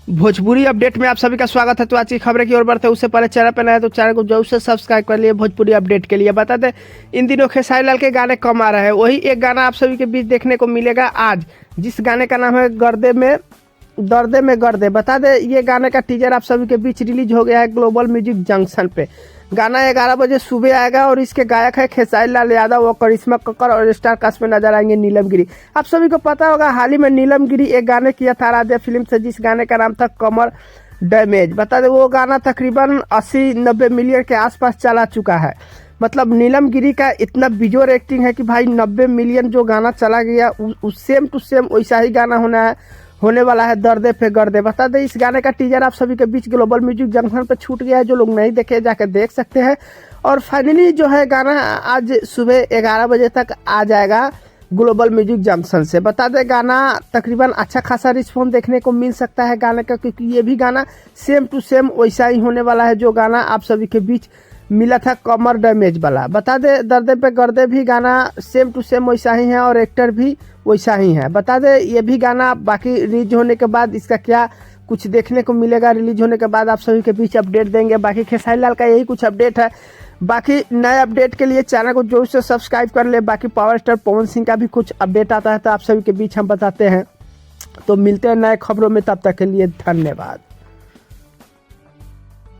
Bhojpuri update में आप सभी का स्वागत है। तो आज की खबरें की ओर बढ़ते हैं उससे पहले चैनल पर नया है तो चैनल को जरूर से सब्सक्राइब कर लिए भोजपुरी अपडेट के लिए। बता दें इन दिनों खेसारी लाल के गाने कम आ रहे हैं, वही एक गाना आप सभी के बीच देखने को मिलेगा आज, जिस गाने का नाम है दर्दे में गर्दे। बता दें ये गाने का टीजर आप सभी के बीच रिलीज हो गया है ग्लोबल म्यूजिक जंक्शन पे। गाना 11 बजे सुबह आएगा और इसके गायक है खेसारी लाल यादव और करिश्मा कक्कर और स्टार कास्ट में नजर आएंगे नीलम गिरी। आप सभी को पता होगा हाल ही में नीलम गिरी एक गाने किया था आराध्या फिल्म से, जिस गाने का नाम था कमर डैमेज। बता दें वो गाना तकरीबन 80-90 मिलियन के आसपास चला चुका है। मतलब नीलम गिरी का इतना बिजोर एक्टिंग है कि भाई 90 मिलियन जो गाना चला गया उस सेम टू सेम वैसा ही गाना होने वाला है दर्दे पे गर्दे। बता दें इस गाने का टीजर आप सभी के बीच ग्लोबल म्यूजिक जंक्शन पे छूट गया है, जो लोग नहीं देखे जाकर देख सकते हैं। और फाइनली जो है गाना आज सुबह 11 बजे तक आ जाएगा ग्लोबल म्यूजिक जंक्शन से। बता दें गाना तकरीबन अच्छा खासा रिस्पॉन्स देखने को मिल सकता है गाने का, क्योंकि ये भी गाना सेम टू सेम वैसा ही होने वाला है जो गाना आप सभी के बीच मिला था कमर डैमेज वाला। बता दें दर्दे पे गर्दे भी गाना सेम टू सेम वैसा ही है और एक्टर भी वैसा ही है। बता दें ये भी गाना बाकी रिलीज होने के बाद इसका क्या कुछ देखने को मिलेगा, रिलीज होने के बाद आप सभी के बीच अपडेट देंगे। बाकी खेसारी लाल का यही कुछ अपडेट है। बाकी नए अपडेट के लिए चैनल को जोर से सब्सक्राइब कर ले। बाकी पावर स्टार पवन सिंह का भी कुछ अपडेट आता है तो आप सभी के बीच हम बताते हैं। तो मिलते हैं नए खबरों में, तब तक के लिए धन्यवाद।